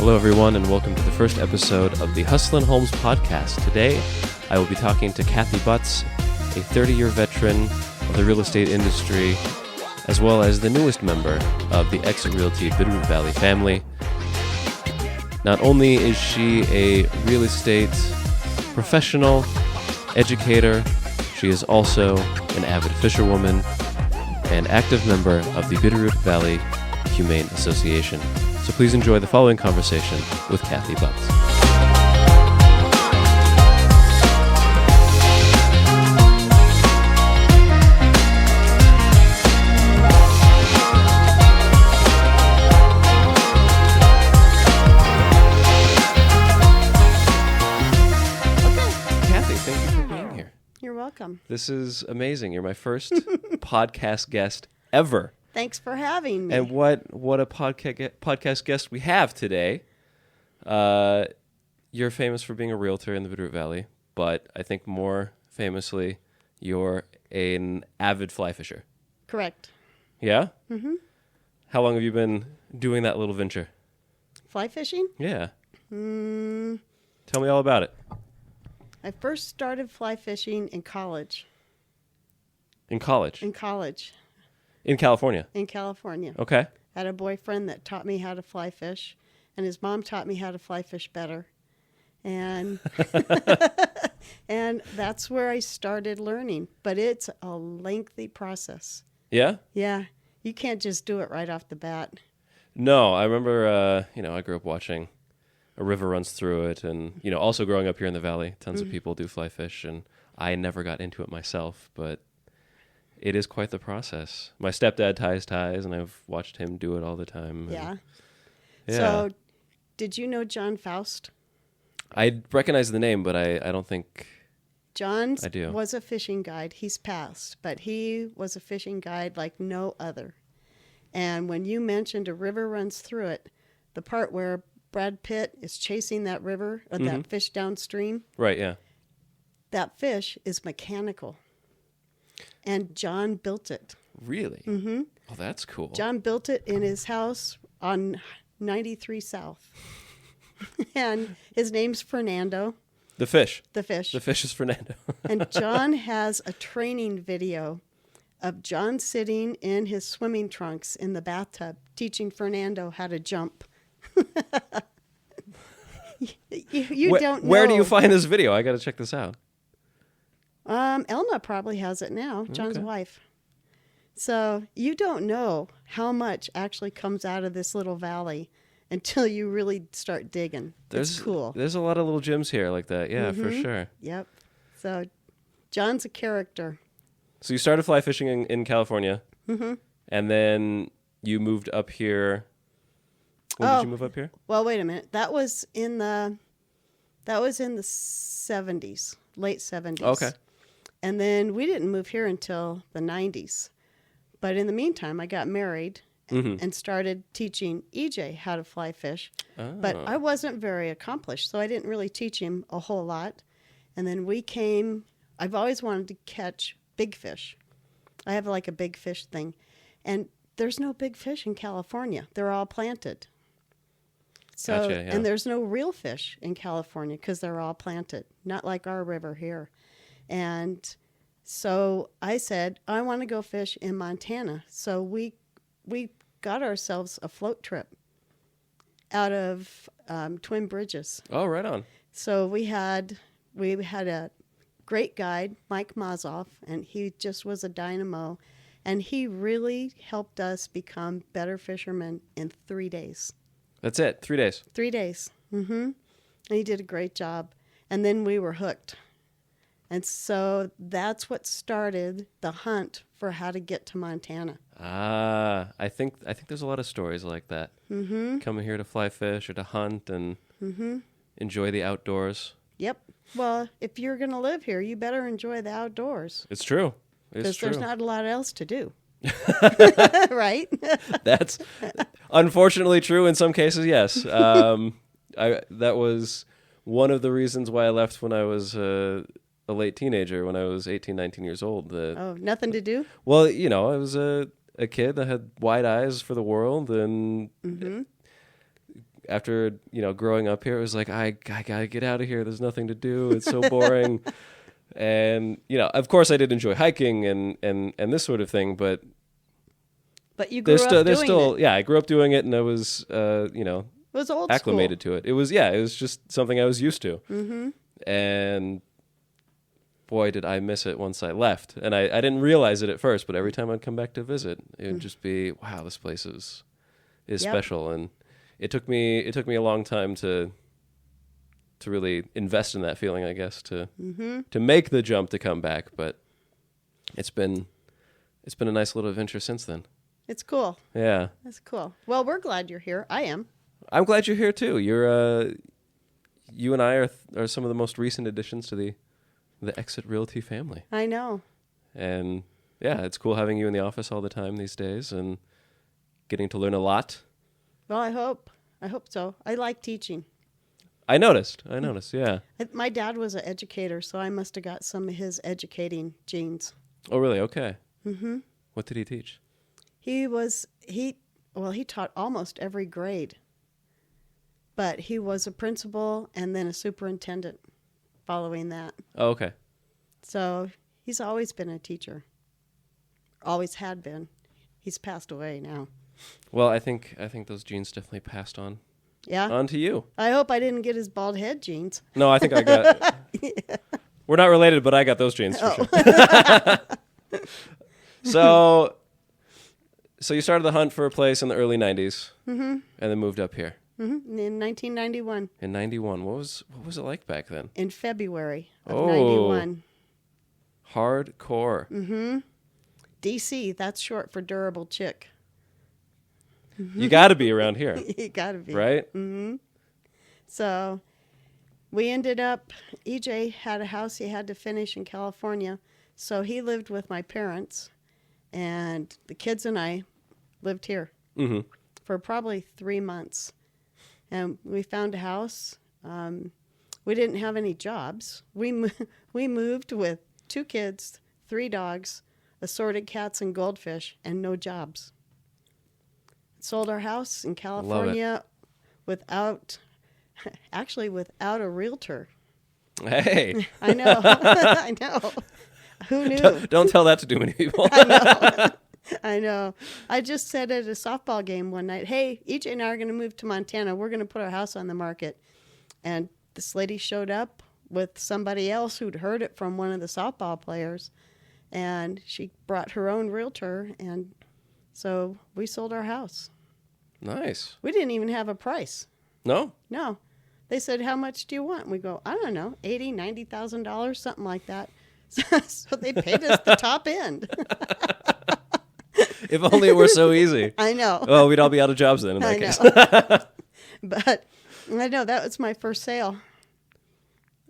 Hello, everyone, and welcome to the first episode of the Hustlin' Homes podcast. Today, I will be talking to Kathie Butts, a 30-year veteran of the real estate industry, as well as the newest member of the Exit Realty Bitterroot Valley family. Not only is she a real estate professional, educator, she is also an avid fisherwoman and active member of the Bitterroot Valley Humane Association. So please enjoy the following conversation with Kathie Butts. Kathie, thank you for being here. You're welcome. This is amazing. You're my first podcast guest ever. Thanks for having me. And what a podcast guest we have today. You're famous for being a realtor in the Bitterroot Valley, but I think more famously, you're an avid fly fisher. Correct. Yeah? Mm-hmm. How long have you been doing that little venture? Fly fishing? Yeah. Tell me all about it. I first started fly fishing in college. In college? In college. In California? In California. Okay. I had a boyfriend that taught me how to fly fish, and his mom taught me how to fly fish better. And and that's where I started learning. But it's a lengthy process. Yeah? Yeah. You can't just do it right off the bat. No, I remember, I grew up watching a river runs through it, and, also growing up here in the valley, tons of people do fly fish, and I never got into it myself, but it is quite the process. My stepdad ties, and I've watched him do it all the time. Yeah. Yeah. So, did you know John Faust? I recognize the name, but I don't think John I do. Was a fishing guide. He's passed, but he was a fishing guide like no other. And when you mentioned a river runs through it, the part where Brad Pitt is chasing that river or that fish downstream, Right, yeah. that fish is mechanical. And John built it. Really? Mm-hmm. Oh, that's cool. John built it in his house on 93 South. And his name's Fernando. The fish. The fish. The fish is Fernando. And John has a training video of John sitting in his swimming trunks in the bathtub teaching Fernando how to jump. you don't know. Where do you find this video? I got to check this out. Elna probably has it now, John's wife. So you don't know how much actually comes out of this little valley until you really start digging. It's cool. There's a lot of little gems here like that. Yeah, for sure. Yep. So John's a character. So you started fly fishing in California, and then you moved up here. When did you move up here? Well, wait a minute. That was in the 70s, late 70s. Okay. And then we didn't move here until the 90s. But in the meantime, I got married and started teaching EJ how to fly fish. Oh. But I wasn't very accomplished, so I didn't really teach him a whole lot. And then I've always wanted to catch big fish. I have like a big fish thing. And there's no big fish in California. They're all planted. So, gotcha, yeah. And there's no real fish in California because they're all planted, not like our river here. And so I said, I want to go fish in Montana. So we got ourselves a float trip out of Twin Bridges. Oh, right on. So we had a great guide, Mike Mazoff, and he just was a dynamo. And he really helped us become better fishermen in 3 days. That's it? 3 days? 3 days. Mm-hmm. And he did a great job. And then we were hooked. And so that's what started the hunt for how to get to Montana. Ah, I think there's a lot of stories like that. Mm-hmm. Coming here to fly fish or to hunt and enjoy the outdoors. Yep. Well, if you're going to live here, you better enjoy the outdoors. It's true. Because there's not a lot else to do. Right? That's unfortunately true in some cases, yes. That was one of the reasons why I left when I was a late teenager, when I was 18, 19 years old. Nothing to do? Well, I was a kid that had wide eyes for the world and after, growing up here, it was like, I gotta get out of here. There's nothing to do. It's so boring. And, of course I did enjoy hiking and this sort of thing, but you grew up doing it. Yeah, I grew up doing it, and I was, It was old acclimated school. to it. It was just something I was used to. Mm-hmm. And boy, did I miss it once I left. And I didn't realize it at first, but every time I'd come back to visit, it would just be, wow, this place is special. And it took me a long time to really invest in that feeling, I guess, to make the jump to come back. But it's been a nice little adventure since then. It's cool. Yeah. It's cool. Well, we're glad you're here. I am. I'm glad you're here too. You and I are some of the most recent additions to the Exit Realty family. I know. And yeah, it's cool having you in the office all the time these days and getting to learn a lot. Well, I hope so. I like teaching. I noticed, yeah. My dad was an educator, so I must have got some of his educating genes. Oh, really? Okay. Mm-hmm. What did he teach? He taught almost every grade. But he was a principal and then a superintendent following that. Oh, okay. So he's always been a teacher. Always had been. He's passed away now. Well, I think those genes definitely passed on. Yeah? On to you. I hope I didn't get his bald head genes. No, I think I got... Yeah. We're not related, but I got those genes for sure. So you started the hunt for a place in the early 90s and then moved up here. Mm-hmm. In 1991. In 91. What was it like back then? In February of 91. Hardcore. Mm-hmm. DC, that's short for durable chick. You got to be around here. You got to be. Right? Mm-hmm. So we ended up, EJ had a house he had to finish in California. So he lived with my parents, and the kids and I lived here for probably 3 months. And we found a house. We didn't have any jobs. We moved with 2 kids, 3 dogs, assorted cats and goldfish, and no jobs. Sold our house in California without a realtor. Hey. I know. I know. Who knew? Don't tell that to too many people. I know. I just said at a softball game one night, hey, EJ and I are going to move to Montana. We're going to put our house on the market. And this lady showed up with somebody else who'd heard it from one of the softball players. And she brought her own realtor. And so we sold our house. Nice. We didn't even have a price. No? No. They said, how much do you want? And we go, I don't know, $80,000, $90,000, something like that. So they paid us the top end. If only it were so easy. I know. Oh, we'd all be out of jobs then in that case. But I know that was my first sale.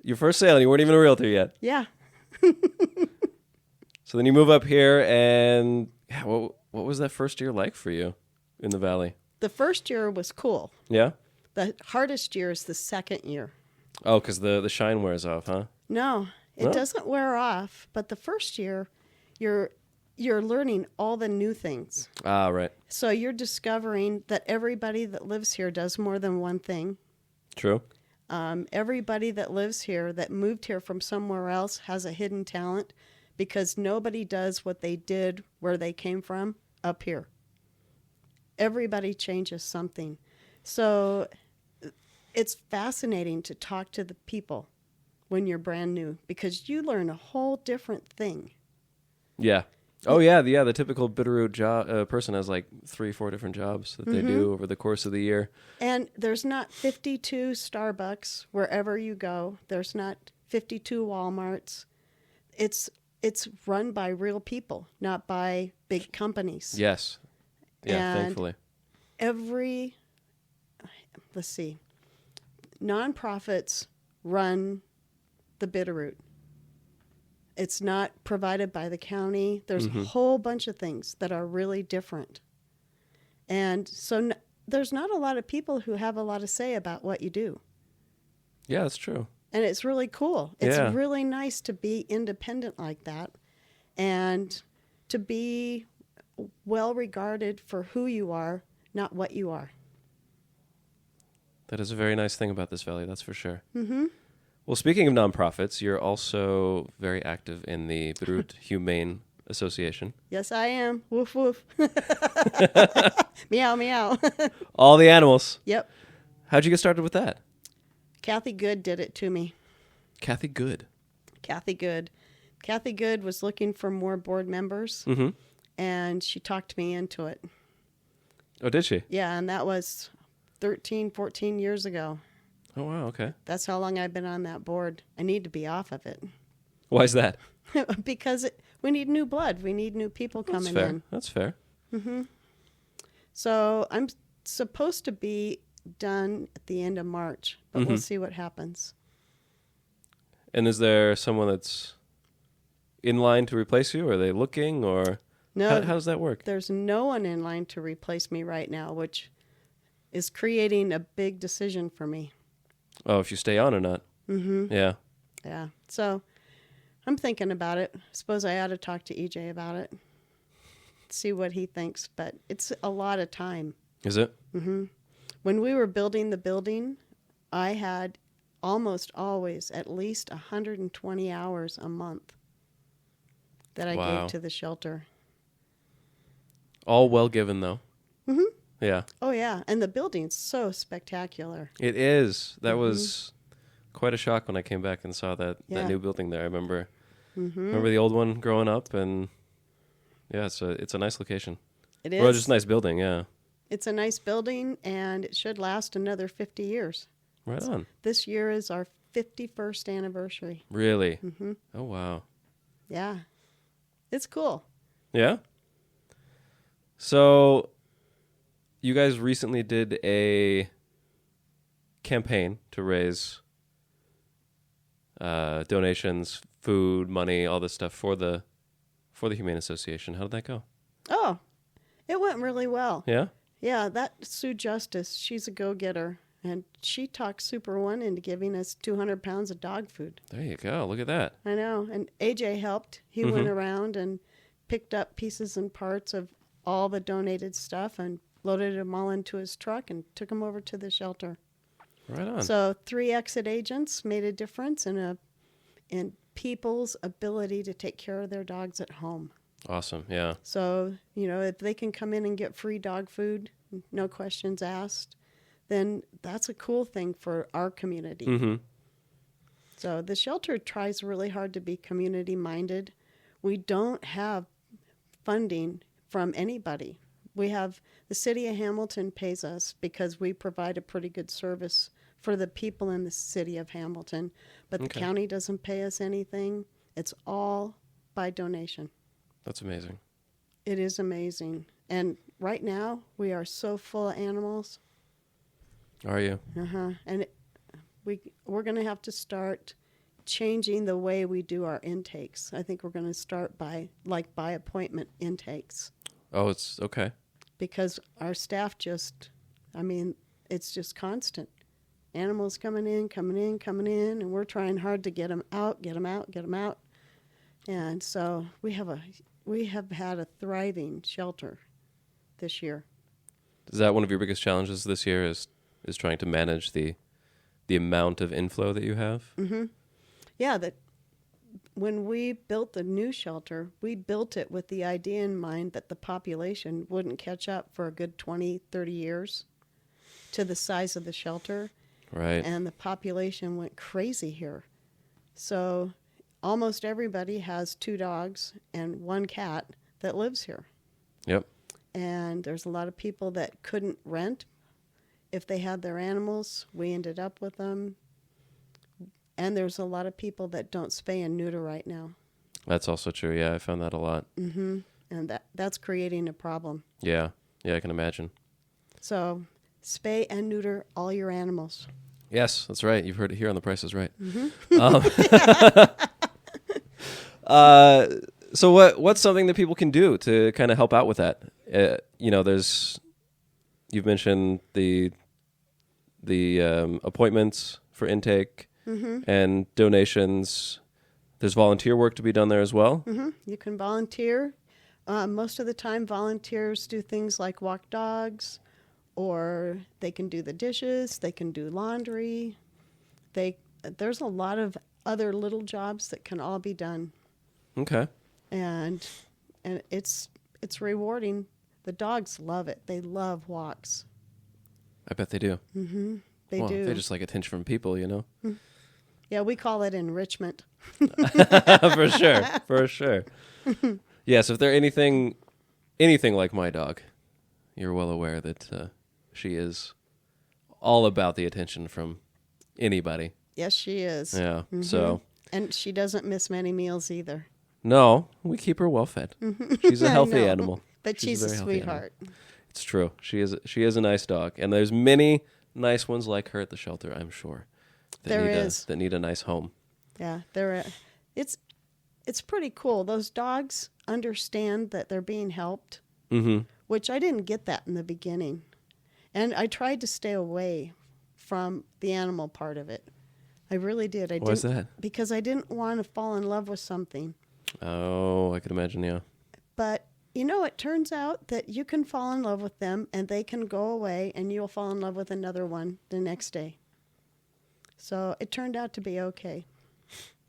Your first sale, and you weren't even a realtor yet. Yeah. So then you move up here, and what was that first year like for you in the Valley? The first year was cool. Yeah? The hardest year is the second year. Oh, because the shine wears off, huh? No, it doesn't wear off. But the first year, you're learning all the new things. Ah, right. So you're discovering that everybody that lives here does more than one thing. True. Everybody that lives here, that moved here from somewhere else, has a hidden talent because nobody does what they did where they came from up here. Everybody changes something. So it's fascinating to talk to the people when you're brand new because you learn a whole different thing. Yeah. Oh, yeah. The typical Bitterroot person has like 3-4 different jobs that they do over the course of the year. And there's not 52 Starbucks wherever you go. There's not 52 Walmarts. It's run by real people, not by big companies. Yes. Yeah, and thankfully. Nonprofits run the Bitterroot. It's not provided by the county. There's a whole bunch of things that are really different. And so there's not a lot of people who have a lot to say about what you do. Yeah, that's true. And it's really cool. It's really nice to be independent like that and to be well regarded for who you are, not what you are. That is a very nice thing about this valley, that's for sure. Mm-hmm. Well, speaking of nonprofits, you're also very active in the Bitterroot Humane Association. Yes, I am. Woof, woof. Meow, meow. All the animals. Yep. How'd you get started with that? Kathie Good did it to me. Kathie Good. Kathie Good. Kathie Good was looking for more board members, Mm-hmm. and she talked me into it. Oh, did she? Yeah, and that was 13, 14 years ago. Oh, wow, okay. That's how long I've been on that board. I need to be off of it. Why is that? Because we need new blood. We need new people coming fair. in. That's fair. Mm-hmm. So I'm supposed to be done at the end of March, but we'll see what happens. And is there someone that's in line to replace you? Are they looking, or No, how does that work? there's no one in line to replace me right now, which is creating a big decision for me. Oh, if you stay on or not? Mm-hmm. Yeah. Yeah. So I'm thinking about it. Suppose I ought to talk to EJ about it, see what he thinks. But it's a lot of time. Is it? Mm-hmm. When we were building the building, I had almost always at least 120 hours a month that I gave to the shelter. All well given, though. Mm-hmm. Yeah. Oh, yeah. And the building's so spectacular. It is. That was quite a shock when I came back and saw that new building there. I remember the old one growing up, and yeah, it's a nice location. It is. Well, just a nice building, yeah. It's a nice building, and it should last another 50 years. Right on. This year is our 51st anniversary. Really? Mm-hmm. Oh, wow. Yeah. It's cool. Yeah? So, you guys recently did a campaign to raise donations, food, money, all this stuff for the Humane Association. How did that go? Oh, it went really well. Yeah? Yeah, that Sue Justice, she's a go-getter, and she talked Super One into giving us 200 pounds of dog food. There you go. Look at that. I know. And AJ helped. He went around and picked up pieces and parts of all the donated stuff and loaded them all into his truck and took them over to the shelter. Right on. So 3 exit agents made a difference in people's ability to take care of their dogs at home. Awesome, yeah. So, if they can come in and get free dog food, no questions asked, then that's a cool thing for our community. Mm-hmm. So the shelter tries really hard to be community-minded. We don't have funding from anybody. We have the city of Hamilton pays us because we provide a pretty good service for the people in the city of Hamilton, but the county doesn't pay us anything. It's all by donation. That's amazing. It is amazing. And right now, we are so full of animals. Are you? Uh-huh. And we're going to have to start changing the way we do our intakes. I think we're going to start by appointment intakes. Oh, it's okay. Because our staff it's just constant. Animals coming in, and we're trying hard to get them out. And so we have had a thriving shelter this year. Is that one of your biggest challenges this year is trying to manage the amount of inflow that you have? Mm-hmm. Yeah, that when we built the new shelter, we built it with the idea in mind that the population wouldn't catch up for a good 20, 30 years to the size of the shelter. Right. And the population went crazy here. So almost everybody has 2 dogs and 1 cat that lives here. Yep. And there's a lot of people that couldn't rent if they had their animals. We ended up with them. And there's a lot of people that don't spay and neuter right now. That's also true. Yeah, I found that a lot. Mm-hmm. And that's creating a problem. Yeah. Yeah, I can imagine. So spay and neuter all your animals. Yes, that's right. You've heard it here on The Price is Right. Mm-hmm. So what's something that people can do to kind of help out with that? You've mentioned the appointments for intake and donations. There's volunteer work to be done there as well. Mm-hmm. You can volunteer. Most of the time, volunteers do things like walk dogs or they can do the dishes, they can do laundry. There's a lot of other little jobs that can all be done. Okay. And it's rewarding. The dogs love it. They love walks. I bet they do. Mm-hmm. They do. They just like attention from people, you know? Yeah, we call it enrichment. For sure. For sure. Yeah, so if they're anything like my dog, you're well aware that she is all about the attention from anybody. Yes, she is. Yeah, Mm-hmm. so... And she doesn't miss many meals either. No, we keep her well fed. She's a healthy animal. But she's a sweetheart. It's true. She is a nice dog, and there's many nice ones like her at the shelter, I'm sure. That need a nice home. Yeah, it's pretty cool. Those dogs understand that they're being helped, which I didn't get that in the beginning. And I tried to stay away from the animal part of it. I really did. Why is that? Because I didn't want to fall in love with something. Oh, I could imagine, yeah. But, it turns out that you can fall in love with them and they can go away and you'll fall in love with another one the next day. So it turned out to be okay.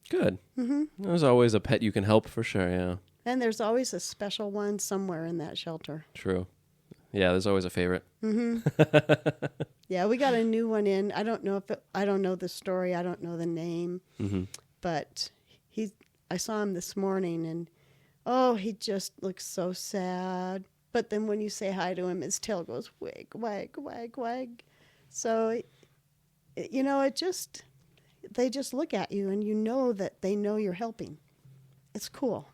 Good. Mm-hmm. There's always a pet you can help for sure, yeah. And there's always a special one somewhere in that shelter. True. Yeah, there's always a favorite. Mm-hmm. Yeah, we got a new one in. I don't know I don't know the story. I don't know the name. Mm-hmm. But I saw him this morning, and he just looks so sad. But then when you say hi to him, his tail goes wag, wag, wag, wag. So, they just look at you, and you know that they know you're helping. It's cool.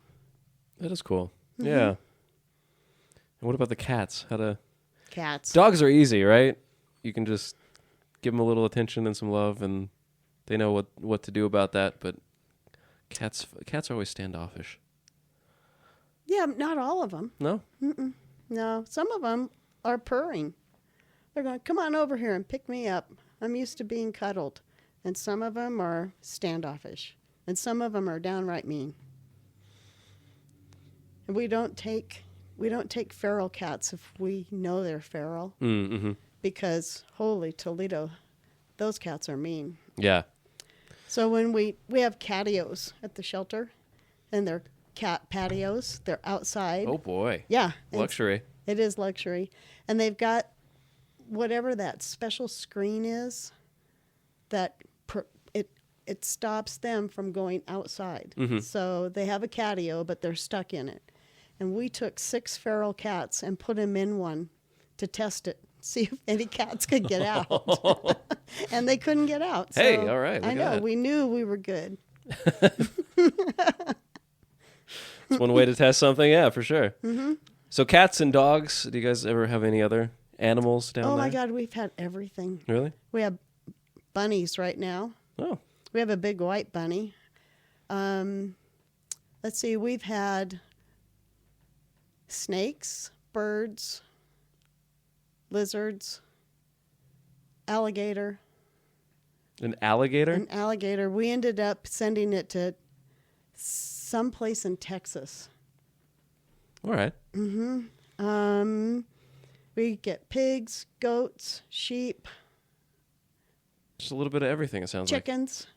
That is cool. Mm-hmm. Yeah. And what about the cats? Cats. Dogs are easy, right? You can just give them a little attention and some love, and they know what to do about that. But cats are always standoffish. Yeah, not all of them. No? Mm-mm. No, some of them are purring. They're going, come on over here and pick me up. I'm used to being cuddled. And some of them are standoffish. And some of them are downright mean. And we don't take feral cats if we know they're feral. Mm-hmm. Because, holy Toledo, those cats are mean. Yeah. So when we have catios at the shelter, and they're cat patios, they're outside. Oh, boy. Yeah. Luxury. It is luxury. And they've got whatever that special screen is that it stops them from going outside. Mm-hmm. So they have a catio, but they're stuck in it. And we took 6 feral cats and put them in one to test it, see if any cats could get out. And they couldn't get out. So hey, all right. I know. We knew we were good. It's one way to test something, yeah, for sure. Mm-hmm. So cats and dogs, do you guys ever have any other animals down there? Oh, my God, we've had everything. Really? We have bunnies right now. Oh. We have a big white bunny. Let's see, we've had snakes, birds, lizards, alligator. An alligator? An alligator. We ended up sending it to someplace in Texas. All right. Mm-hmm. We get pigs, goats, sheep. Just a little bit of everything, it sounds chickens.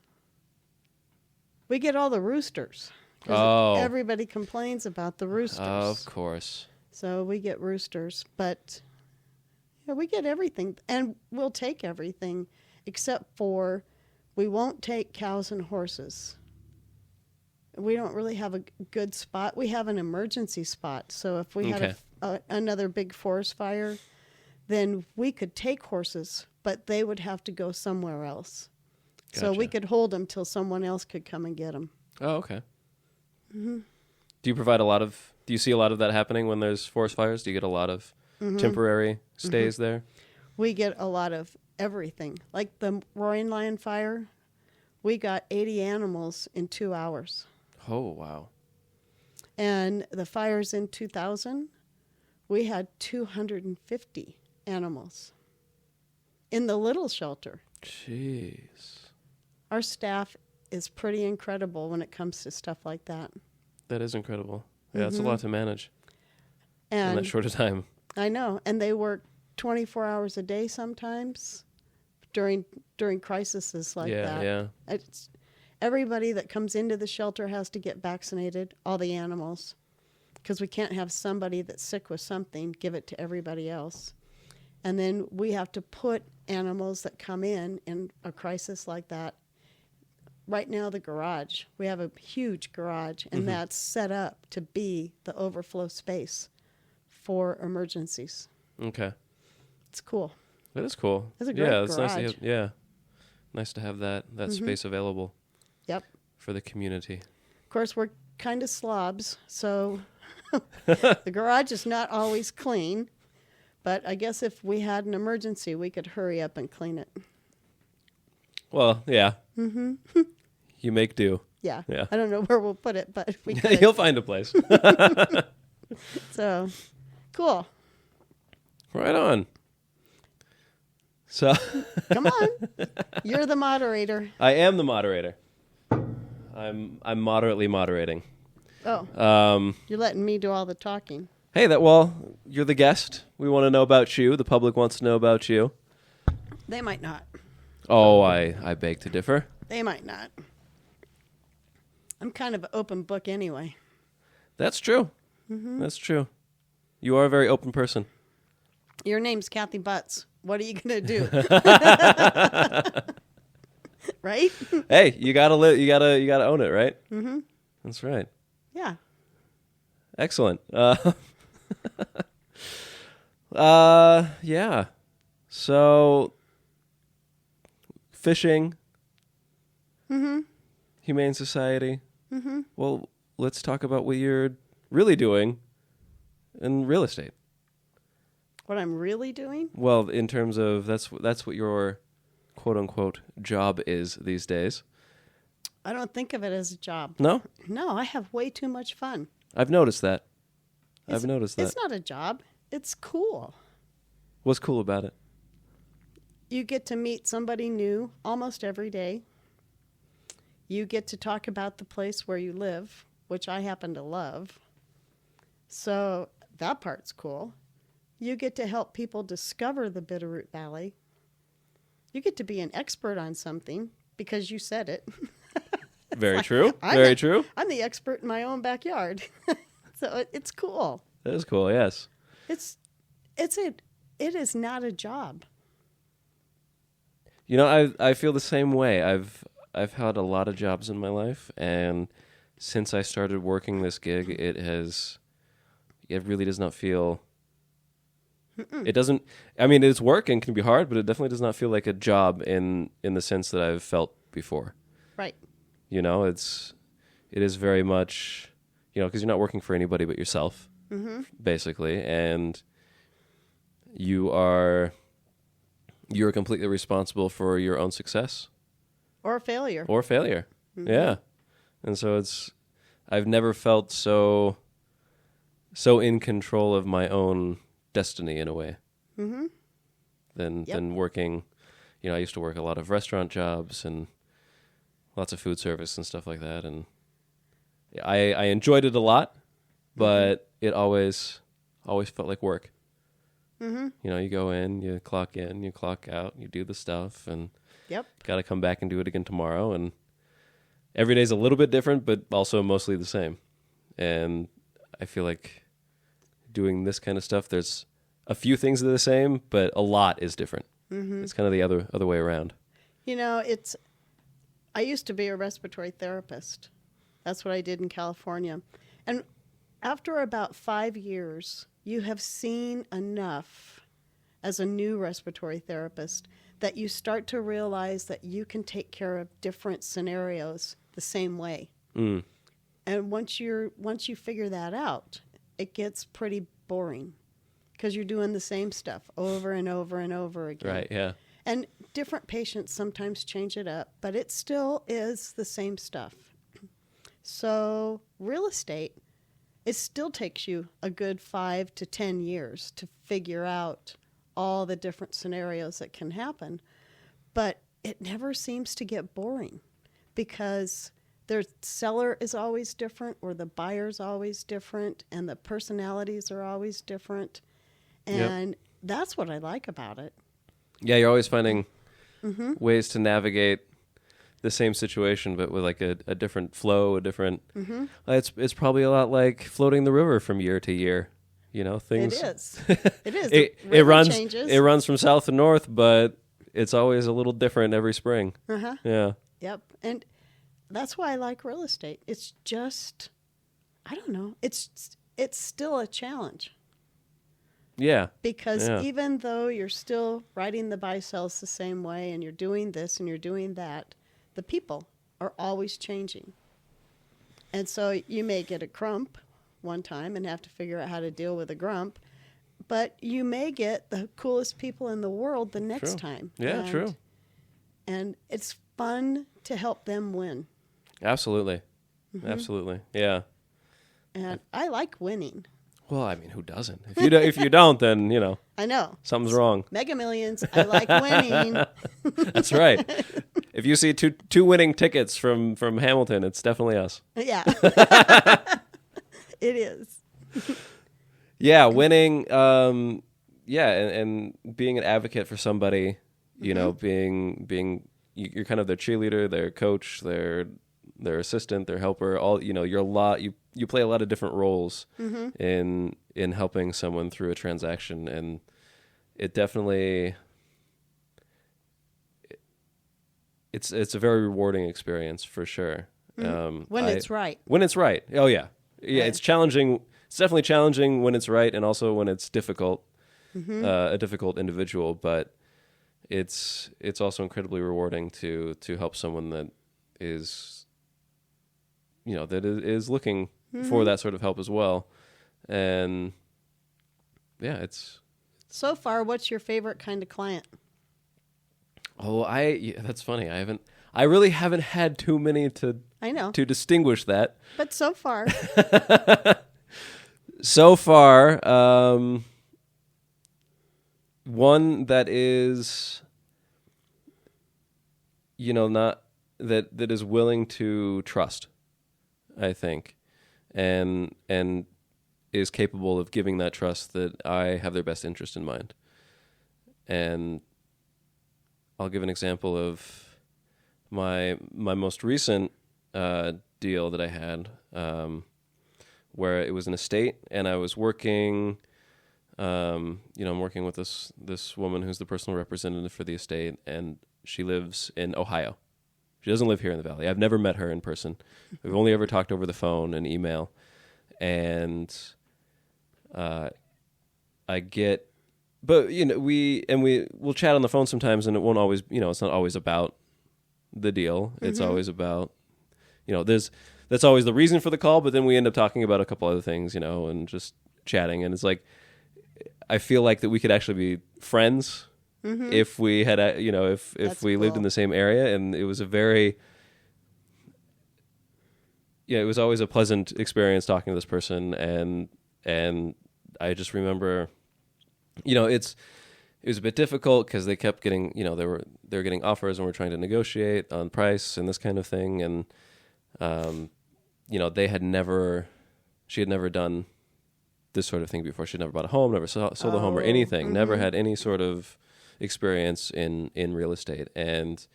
We get all the roosters. Oh. Everybody complains about the roosters. Of course. So we get roosters. But we get everything. And we'll take everything except for we won't take cows and horses. We don't really have a good spot. We have an emergency spot. So if we had another big forest fire, then we could take horses, but they would have to go somewhere else. Gotcha. So we could hold them till someone else could come and get them. Oh, okay. Mm-hmm. Do you see a lot of that happening when there's forest fires? Do you get a lot of temporary stays there? We get a lot of everything. Like the Roaring Lion fire, we got 80 animals in 2 hours. Oh, wow. And the fires in 2000, we had 250 animals in the little shelter. Jeez. Our staff is pretty incredible when it comes to stuff like that. That is incredible. Yeah, it's a lot to manage in that short a time. I know. And they work 24 hours a day sometimes during crises like that. Yeah. It's, everybody that comes into the shelter has to get vaccinated, all the animals, because we can't have somebody that's sick with something give it to everybody else. And then we have to put animals that come in a crisis like that. Right now, the garage, we have a huge garage, and that's set up to be the overflow space for emergencies. Okay. It's cool. That is cool. It's a great it's garage. nice to have, nice to have that space available. Yep. For the community. Of course, we're kind of slobs, so the garage is not always clean. But I guess if we had an emergency, we could hurry up and clean it. Well, yeah. You make do. Yeah. Yeah. I don't know where we'll put it, but we could. You'll find a place. So, cool. Right on. So Come on. You're the moderator. I am the moderator. I'm moderately moderating. Oh. You're letting me do all the talking. Hey, you're the guest. We want to know about you. The public wants to know about you. They might not. Oh, I beg to differ. They might not. I'm kind of an open book anyway. That's true. That's true. You are a very open person. Your name's Kathie Butts. What are you going to do? Right? Hey, you gotta own it, right? Mm-hmm. That's right. Yeah. Excellent. Yeah. So, fishing. Humane Society. Well, let's talk about what you're really doing in real estate. What I'm really doing? Well, in terms of that's what your quote unquote job is these days. I don't think of it as a job. No? No, I have way too much fun. I've noticed that. It's not a job. It's cool. What's cool about it? You get to meet somebody new almost every day. You get to talk about the place where you live, which I happen to love. So that part's cool. You get to help people discover the Bitterroot Valley. You get to be an expert on something because you said it. Very true. Very true. I'm the expert in my own backyard. So it's cool. That is cool, yes. It is not a job. You know, I feel the same way. I've had a lot of jobs in my life, and since I started working this gig, it really does not feel. It doesn't. I mean, it's work and can be hard, but it definitely does not feel like a job in the sense that I've felt before. Right. You know, it is very much, because you're not working for anybody but yourself, basically, and you're completely responsible for your own success. Or failure. Yeah. And so I've never felt so in control of my own destiny in a way than working. I used to work a lot of restaurant jobs and lots of food service and stuff like that, and I enjoyed it a lot, but it always felt like work. You go in, you clock out, you do the stuff, and got to come back and do it again tomorrow, and every day's a little bit different, but also mostly the same. And I feel like doing this kind of stuff, there's a few things that are the same, but a lot is different. It's kind of the other way around. I used to be a respiratory therapist. That's what I did in California. And after about 5 years, you have seen enough as a new respiratory therapist that you start to realize that you can take care of different scenarios the same way. And once you figure that out, it gets pretty boring because you're doing the same stuff over and over and over again. Right, yeah. And different patients sometimes change it up, but it still is the same stuff. So real estate, it still takes you a good 5 to 10 years to figure out all the different scenarios that can happen. But it never seems to get boring because their seller is always different or the buyer's always different and the personalities are always different. And that's what I like about it. Yeah, you're always finding ways to navigate the same situation, but with like a different flow, a different. It's probably a lot like floating the river from year to year. You know, things. It is. It is. it runs. Changes. It runs from south to north, but it's always a little different every spring. Yeah. Yep. And that's why I like real estate. It's just, I don't know. It's still a challenge. Yeah. Because even though you're still writing the buy-sells the same way and you're doing this and you're doing that, the people are always changing. And so you may get a grump one time and have to figure out how to deal with a grump, but you may get the coolest people in the world the next time. Yeah, true. And it's fun to help them win. Absolutely. Absolutely. Yeah. And I like winning. Well, I mean, who doesn't? If you don't, then, you know. I know. Something's wrong. Mega Millions, I like winning. That's right. If you see two winning tickets from Hamilton, it's definitely us. Yeah. It is. Yeah, winning. And being an advocate for somebody, you know, being you're kind of their cheerleader, their coach, their assistant, their helper. All you know, you play a lot of different roles in helping someone through a transaction, and it definitely it's a very rewarding experience for sure. When it's right. When it's right. Oh yeah. Yeah, it's challenging. It's definitely challenging when it's right, and also when it's difficult, a difficult individual. But it's also incredibly rewarding to help someone that is, you know, that is looking for that sort of help as well. And yeah, it's. So far, what's your favorite kind of client? Oh, that's funny. I really haven't had too many to distinguish that. But so far. So far, one that is, you know, not that is willing to trust, I think, and is capable of giving that trust that I have their best interest in mind. And I'll give an example of my most recent deal that I had, where it was an estate, and I was working. I'm working with this woman who's the personal representative for the estate, and she lives in Ohio. She doesn't live here in the Valley. I've never met her in person. We've only ever talked over the phone and email, and but you know, we'll chat on the phone sometimes, and it won't always, you know, it's not always about the deal. It's always about, you know, that's always the reason for the call, but then we end up talking about a couple other things, you know, and just chatting. And it's like, I feel like that we could actually be friends if we had, you know, if we lived in the same area. And it was it was always a pleasant experience talking to this person. And I just remember, you know, it was a bit difficult because they kept getting, you know, they were getting offers, and we're trying to negotiate on price and this kind of thing. And, you know, she had never done this sort of thing before. She'd never bought a home, never sold a home or anything, never had any sort of experience in real estate. And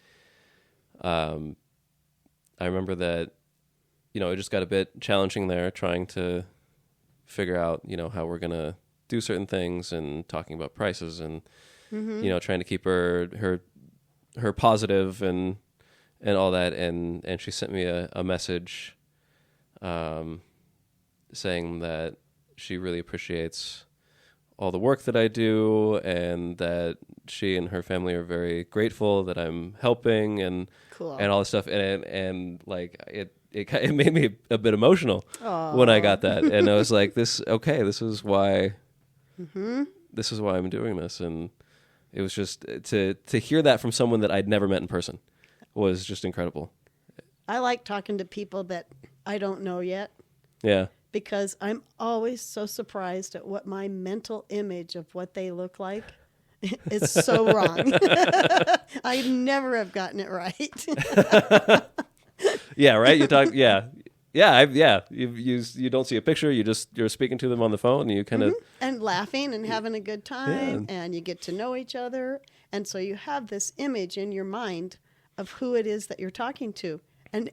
I remember that, you know, it just got a bit challenging there, trying to figure out, you know, how we're going to do certain things, and talking about prices, and, you know, trying to keep her positive and all that. And she sent me a message saying that she really appreciates all the work that I do, and that she and her family are very grateful that I'm helping, and all this stuff. And like it made me a bit emotional when I got that. And I was like, this is why I'm doing this. And it was just to hear that from someone that I'd never met in person was just incredible. I like talking to people that I don't know yet. Yeah. Because I'm always so surprised at what my mental image of what they look like is so wrong. I never have gotten it right. Yeah, right? You talk, yeah. You don't see a picture. You're speaking to them on the phone, and you kind of and laughing and having a good time, and you get to know each other, and so you have this image in your mind of who it is that you're talking to. And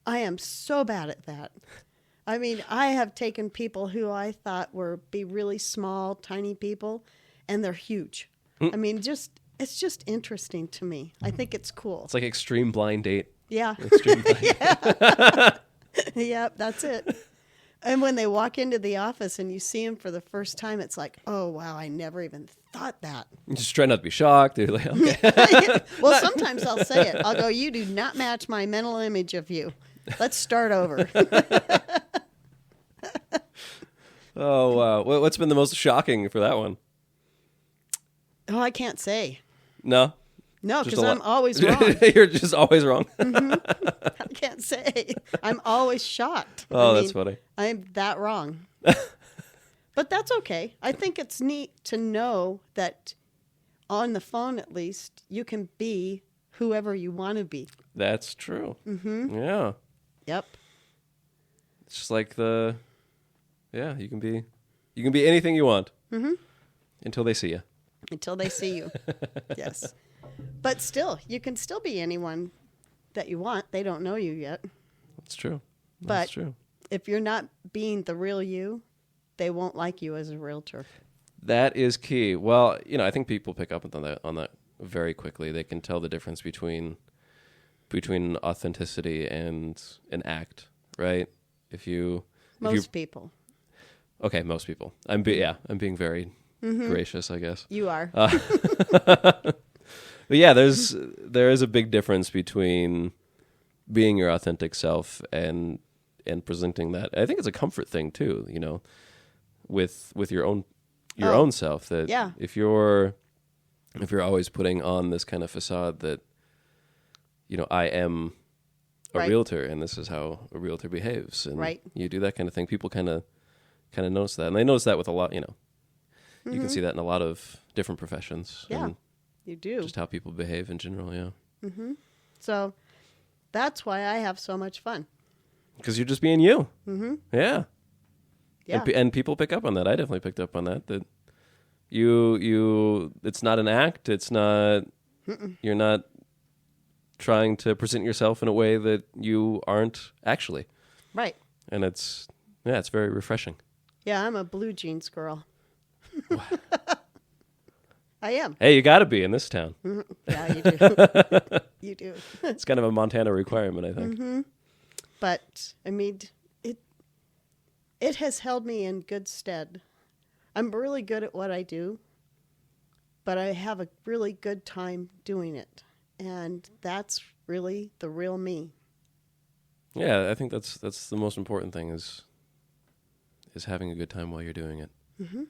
I am so bad at that. I mean, I have taken people who I thought be really small, tiny people, and they're huge. I mean, it's just interesting to me. I think it's cool. It's like extreme blind date. Yeah. Extreme blind. Yep, that's it. And when they walk into the office and you see them for the first time, it's like, oh, wow, I never even thought that. You just try not to be shocked. You're like, okay. Well, sometimes I'll say it. I'll go, you do not match my mental image of you. Let's start over. Oh, wow. What's been the most shocking for that one? Oh, I can't say. No? No, because I'm always wrong. You're just always wrong. I can't say. I'm always shocked. Oh, that's funny. I'm that wrong. But that's okay. I think it's neat to know that on the phone, at least, you can be whoever you want to be. That's true. Yeah. Yep. It's just like you can be anything you want until they see you. Until they see you. Yes. But still, you can still be anyone that you want. They don't know you yet. That's true. But if you're not being the real you, they won't like you as a realtor. That is key. Well, I think people pick up on that very quickly. They can tell the difference between authenticity and an act, right? Most people. Okay, most people. I'm being very gracious, I guess. You are. But yeah, there is a big difference between being your authentic self and presenting that. I think it's a comfort thing too, with your own self. That if you're always putting on this kind of facade that I am a realtor and this is how a realtor behaves, and you do that kind of thing, people kind of notice that, and they notice that with a lot. You can see that in a lot of different professions. Yeah. You do. Just how people behave in general, yeah. Mm-hmm. So that's why I have so much fun. Because you're just being you. Mm-hmm. Yeah. Yeah. And people pick up on that. I definitely picked up on that. That you it's not an act. It's not, you're not trying to present yourself in a way that you aren't actually. Right. And it's very refreshing. Yeah, I'm a blue jeans girl. I am. Hey, you got to be in this town. Mm-hmm. Yeah, you do. You do. It's kind of a Montana requirement, I think. Mm-hmm. But, I mean, it has held me in good stead. I'm really good at what I do, but I have a really good time doing it. And that's really the real me. Yeah, I think that's the most important thing is having a good time while you're doing it. Mm-hmm.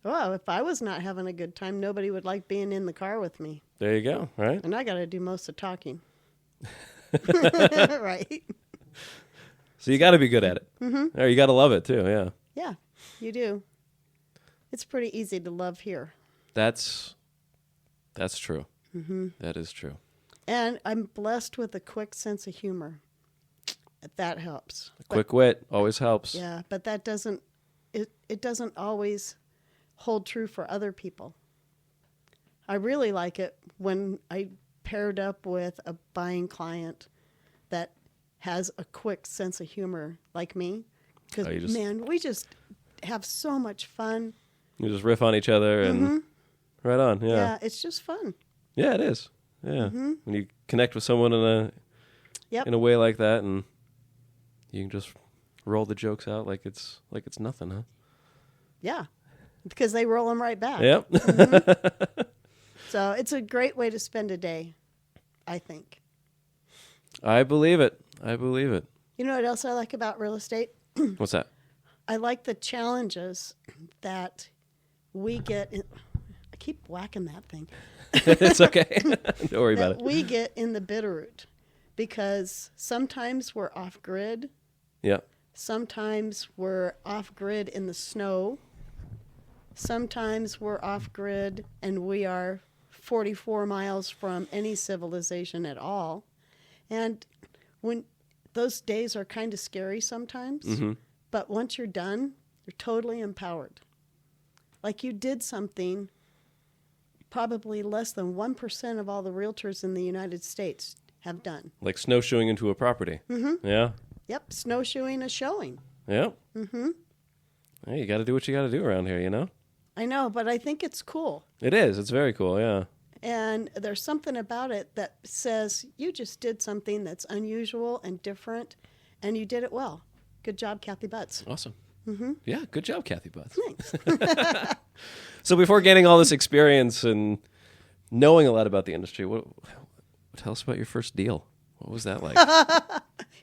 Well, if I was not having a good time, nobody would like being in the car with me. There you go, right? And I got to do most of the talking. Right. So you got to be good at it. Mm-hmm. Or you got to love it too, yeah. Yeah, you do. It's pretty easy to love here. That's true. Mm-hmm. That is true. And I'm blessed with a quick sense of humor. That helps. Quick wit always helps. Yeah, but that doesn't always hold true for other people. I really like it when I paired up with a buying client that has a quick sense of humor like me. Because, man, we just have so much fun. You just riff on each other and right on, yeah. Yeah, it's just fun. Yeah, it is. Yeah. Mm-hmm. When you connect with someone in a way like that, and you can just roll the jokes out like it's nothing, huh? Yeah, because they roll them right back. Yep. Mm-hmm. So it's a great way to spend a day, I think. I believe it. You know what else I like about real estate? What's that? I like the challenges that we get. I keep whacking that thing. It's okay. Don't worry about it. We get in the Bitterroot because sometimes we're off grid. Yeah. Sometimes we're off grid in the snow. Sometimes we're off grid and we are 44 miles from any civilization at all. And when those days are kind of scary sometimes. Mm-hmm. But once you're done, you're totally empowered. Like you did something probably less than 1% of all the realtors in the United States have done. Like snowshoeing into a property. Mm-hmm. Yeah. Yep, snowshoeing a showing. Yep. Mm-hmm. Hey, you got to do what you got to do around here, you know? I know, but I think it's cool. It is. It's very cool, yeah. And there's something about it that says you just did something that's unusual and different, and you did it well. Good job, Kathie Butts. Awesome. Mm-hmm. Yeah, good job, Kathie Butts. Thanks. So before gaining all this experience and knowing a lot about the industry, tell us about your first deal. What was that like?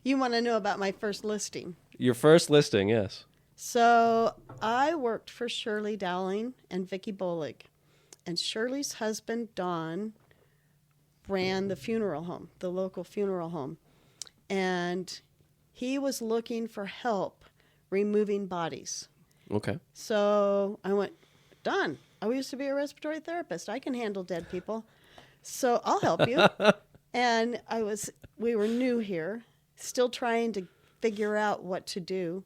You want to know about my first listing. Your first listing, yes. So I worked for Shirley Dowling and Vicki Bolig. And Shirley's husband, Don, ran the funeral home, the local funeral home. And he was looking for help removing bodies. Okay. So I went, Don, I used to be a respiratory therapist. I can handle dead people. So I'll help you. And we were new here, still trying to figure out what to do.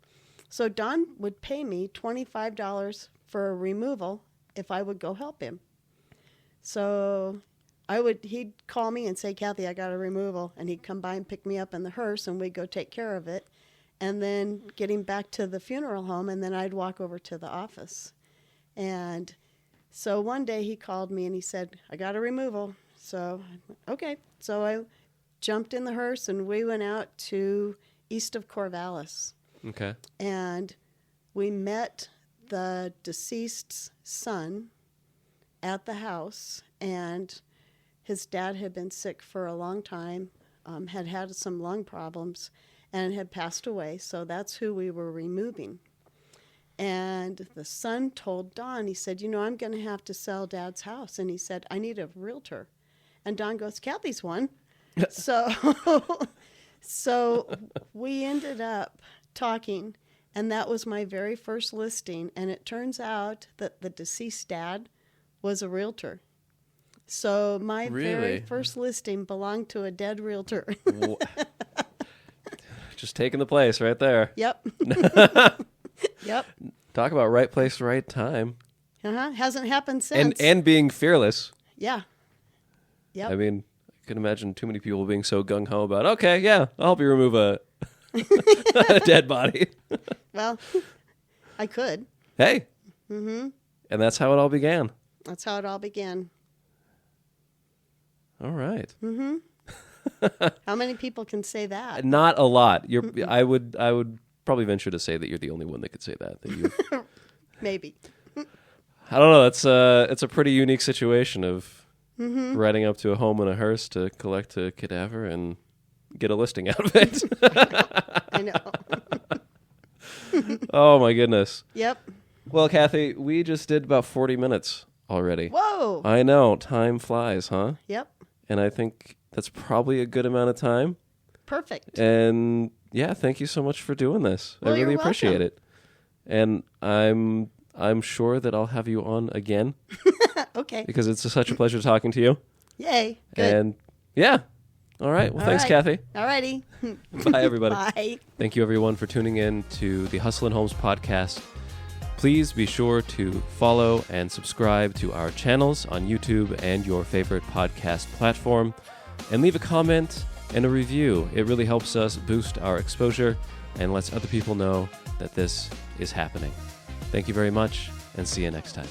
So Don would pay me $25 for a removal if I would go help him. So he'd call me and say, Kathie, I got a removal. And he'd come by and pick me up in the hearse, and we'd go take care of it. And then getting back to the funeral home, and then I'd walk over to the office. And so one day he called me and he said, I got a removal. So, okay. So I jumped in the hearse and we went out to east of Corvallis. Okay. And we met the deceased's son at the house, and his dad had been sick for a long time, had some lung problems, and had passed away. So that's who we were removing. And the son told Don, he said, I'm going to have to sell Dad's house. And he said, I need a realtor. And Don goes, Kathie's one. So we ended up talking, and that was my very first listing. And it turns out that the deceased dad was a realtor. So my very first listing belonged to a dead realtor. Just taking the place right there. Yep. Yep. Talk about right place, right time. Hasn't happened since. And being fearless. Yeah. Yep. I mean, I can imagine too many people being so gung-ho about, okay, yeah, I'll help you remove a dead body. Well, I could. Hey. Mm-hmm. And that's how it all began. That's how it all began. All right. Mm-hmm. How many people can say that? Not a lot. I would probably venture to say that you're the only one that could say that. Maybe. I don't know. It's a pretty unique situation of riding up to a home in a hearse to collect a cadaver and get a listing out of it. I know. Oh my goodness. Yep. Well, Kathie, we just did about 40 minutes already. Whoa. I know. Time flies, huh? Yep. And I think that's probably a good amount of time. Perfect. And yeah, thank you so much for doing this. Well, I really you're appreciate welcome. it. And I'm sure that I'll have you on again. Okay. Because it's such a pleasure talking to you. Yay. Good. And yeah. All right. Well, All thanks, right. Kathie. All righty. Bye, everybody. Bye. Thank you, everyone, for tuning in to the Hustlin' Homes podcast. Please be sure to follow and subscribe to our channels on YouTube and your favorite podcast platform, and leave a comment and a review. It really helps us boost our exposure and lets other people know that this is happening. Thank you very much, and see you next time.